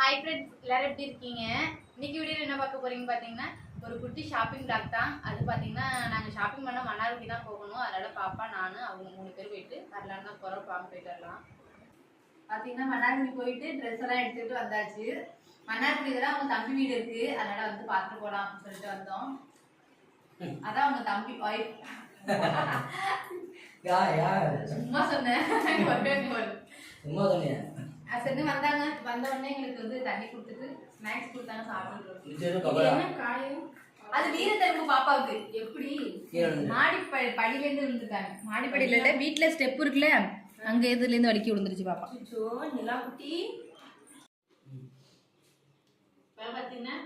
Hi friends, எல்லாரும் எப்படி இருக்கீங்க? இன்னைக்கு வீடியோவில் என்ன பார்க்க போறீங்க பார்த்தீங்கன்னா, ஒரு குட்டி ஷாப்பிங் டாக் தான். அது பார்த்தீங்கன்னா நாங்கள் ஷாப்பிங் பண்ண மன்னார்குடி தான் போகணும். அதனால் பாப்பா நான் அவங்க 3 பேர் போயிட்டு வரலான்னு தான் போகிறோம். போயிட்டு வரலாம். பார்த்தீங்கன்னா மன்னார்குடி போயிட்டு ட்ரெஸ் எல்லாம் எடுத்துகிட்டு வந்தாச்சு. மன்னார்குடி தான் அவங்க தம்பி வீடு இருக்கு, அதனால் வந்து பார்த்துட்டு போகலாம் அப்படின்னு சொல்லிட்டு வந்தோம். அதான் அவங்க தம்பி ஒய்ஃப். சும்மா சொன்னேன். சும்மா சொன்னேன். சரி வந்தாங்க. வந்த உடனே எங்களுக்கு வந்து தண்ணி கொடுத்துட்டு ஸ்நாக்ஸ் கொடுத்தாங்க, சாப்பிட்டு. அது வீரத்தரும்பு பாப்பாவுக்கு எப்படி படியில இருந்து விழுந்துருக்காங்க. மாடிப்படியில இல்ல, வீட்டுல ஸ்டெப் இருக்குல்ல, அங்க இதுல இருந்து வலிக்கி விழுந்துருச்சு பாப்பா. நிலா குட்டி பாத்தீங்கன்னா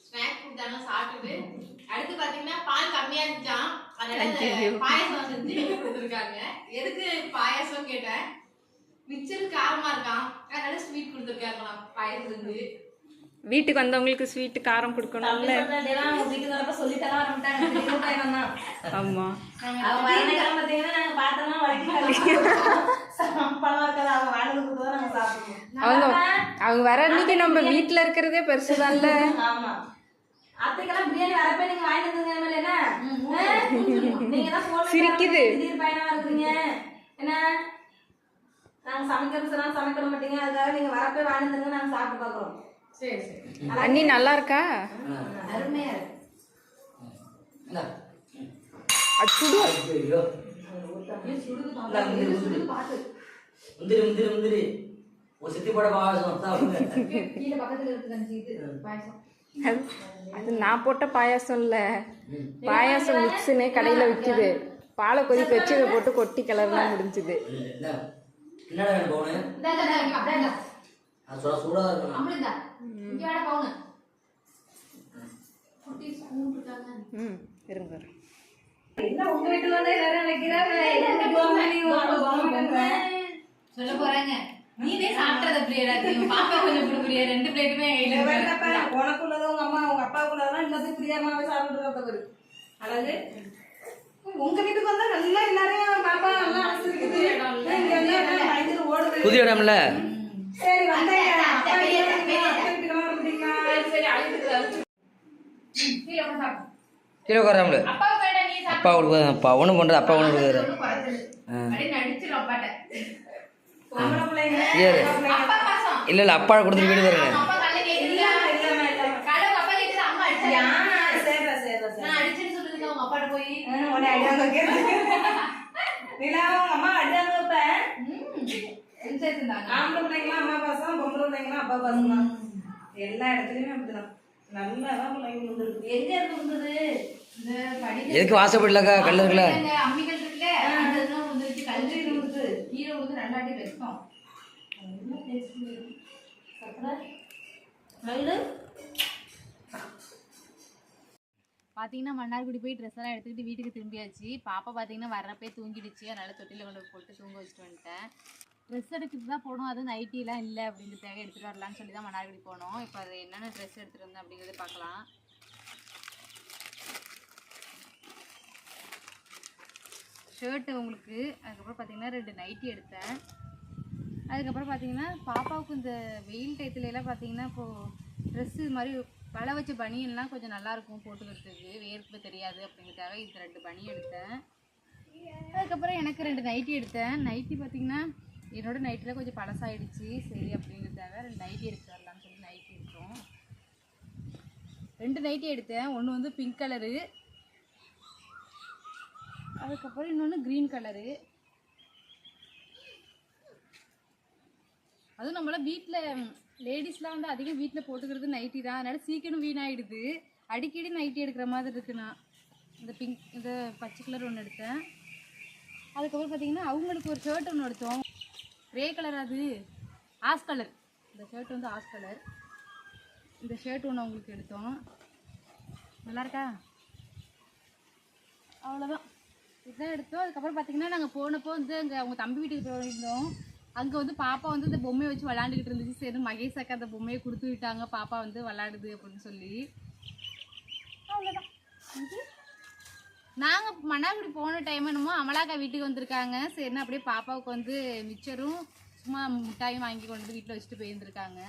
ஸ்நாக்ஸ் கொடுத்தாங்க, சாப்பிட்டு. அடுத்து பாத்தீங்கன்னா பால் கம்மியா இருந்துச்சான், அதனால பாயசம் செஞ்சு கொடுத்துருக்காங்க. எதுக்கு பாயசம் கேட்டேன், மிச்சர் காரமா இருக்கான், அதனால ஸ்வீட் கொடுத்துருக்காங்களாம். பாயசம் செஞ்சு வீட்டுக்கு வந்தவங்களுக்கு ஸ்வீட் காரம் கொடுக்கணும்ல. ஆமா, அவங்க வர அன்னைக்கு நம்ம வீட்டுல இருக்கிறதே பெருசுதான்ல. சிரிக்குது. நாங்க சமைக்கிறது சமைக்க மாட்டீங்க, அதுக்காக நீங்க வரப்பே வாழ்ந்துங்க, நாங்க சாப்பிட்டு பாக்குறோம். சரி சரி. அண்ணி நல்லா இருக்கா? அருமையா இருக்கு. அது நான் போட்ட பாயாசம் இல்ல, பாயாசம் மிக்ஸ்னே கடையில விக்குது. பாலை கொதிக்க வச்சு இதை போட்டு கொட்டி கலர்னா முடிஞ்சுது. சொல்ல போறாங்க, நீனே சாப்பிட்டத பிரியா, பாப்பா கொஞ்சம் பிரியா, 2 பிளேட்டுமே உனக்குள்ளதும் உங்க அம்மா உங்க அப்பாவுக்குள்ளதான் எல்லாத்தையும் பிரியாமாவே சாப்பிட்டு அழகு. உங்க வீட்டுக்கு வந்தா நல்லா எல்லாரையும் பாப்பா நல்லா அழைச்சிருக்குது. புதிய இடம்ல. சரி வந்தேன். கீழே உட்காராமல. அப்பா அப்பா ஒண்ணு பண்றது, அப்பா ஒண்ணு கொடுக்குறாரு. இல்ல இல்ல, அப்பா கொடுத்துட்டு வீடு வருங்க. எல்லா இடத்துலயுமே அப்படிதான். நல்லாதான் பிள்ளைங்க வந்துருக்கு. எங்க இருந்தது எதுக்கு வாசப்படலக்கா? கல்லு இருக்குல்ல, அம்மிகள் இருக்குல்ல, அதெல்லாம் வந்துருச்சு. கல்லு இருந்தது, கீரை வந்து ரெண்டாட்டி வெச்சோம். பார்த்தீங்கன்னா மன்னார்குடி போய் ட்ரெஸ் எல்லாம் எடுத்துக்கிட்டு வீட்டுக்கு திரும்பியாச்சு. பாப்பா பார்த்தீங்கன்னா வரப்பே தூங்கிடுச்சு, அதனால தொட்டியில் கொண்டு போட்டு தூங்க வச்சுட்டு வந்துட்டேன். ட்ரெஸ் எடுத்துகிட்டு தான் போனோம், அதுவும் நைட்டிலாம் இல்லை அப்படிங்கிறதுக்காக எடுத்துகிட்டு வரலான்னு சொல்லி தான் மன்னார்குடி போனோம். இப்போ அது என்னென்ன ட்ரெஸ் எடுத்துகிட்டு வந்தேன் அப்படிங்கிறத பார்க்கலாம். ஷர்ட்டு உங்களுக்கு, அதுக்கப்புறம் பார்த்தீங்கன்னா 2 நைட்டி எடுத்தேன். அதுக்கப்புறம் பார்த்தீங்கன்னா பாப்பாவுக்கு இந்த வெயில் டயத்துலலாம் பார்த்தீங்கன்னா இப்போது ட்ரெஸ்ஸு இது மாதிரி வலை வச்ச பனியன்லாம் கொஞ்சம் நல்லாயிருக்கும் போட்டுக்கிறதுக்கு, வேர்ப்பு தெரியாது அப்படிங்கிறதுக்காக இந்த 2 பனி எடுத்தேன். அதுக்கப்புறம் எனக்கு 2 நைட்டி எடுத்தேன். நைட்டி பார்த்திங்கன்னா என்னோடய நைட்டியில் கொஞ்சம் பழசாயிடுச்சு, சரி அப்படிங்கிறதுக்காக 2 நைட்டி எடுத்து வரலான்னு சொல்லி நைட்டி எடுத்தோம். 2 நைட்டி எடுத்தேன். ஒன்று வந்து பிங்க் கலரு, அதுக்கப்புறம் இன்னொன்று க்ரீன் கலரு. அதுவும் நம்மளாம் வீட்டில் லேடிஸ்லாம் வந்து அதிகம் வீட்டில் போட்டுக்கிறது நைட்டி தான், அதனால் சீக்கிரம் வீணாகிடுது. அடிக்கடி நைட்டி எடுக்கிற மாதிரி இருக்குண்ணா. இந்த பச்சை கலர் ஒன்று எடுத்தேன். அதுக்கப்புறம் பார்த்திங்கன்னா அவங்களுக்கு ஒரு ஷர்ட் ஒன்று எடுத்தோம், க்ரே கலர், அது ஆஸ் கலர். இந்த ஷர்ட் வந்து ஆஸ் கலர். இந்த ஷர்ட் ஒன்று அவங்களுக்கு எடுத்தோம். நல்லாயிருக்கா? அவ்வளோதான், இதுதான் எடுத்தோம். அதுக்கப்புறம் பார்த்திங்கன்னா நாங்கள் போனப்போ வந்து அங்கே அவங்க தம்பி வீட்டுக்கு போயிருந்தோம். அங்கே வந்து பாப்பா வந்து இந்த பொம்மையை வச்சு விளாண்டுக்கிட்டு இருந்துச்சு. சரி மகேஷ் அக்கா அந்த பொம்மையை கொடுத்து விட்டாங்க, பாப்பா வந்து விளாடுது அப்படின்னு சொல்லி. அவ்வளோதான். நாங்கள் மன்னார்குடி போன டைம் என்னமோ அமலாக்கா வீட்டுக்கு வந்திருக்காங்க. சரின்னு அப்படியே பாப்பாவுக்கு வந்து மிச்சரும் சும்மா மிட்டாயும் வாங்கி கொண்டு வந்து வீட்டில் வச்சுட்டு போயிருந்துருக்காங்க.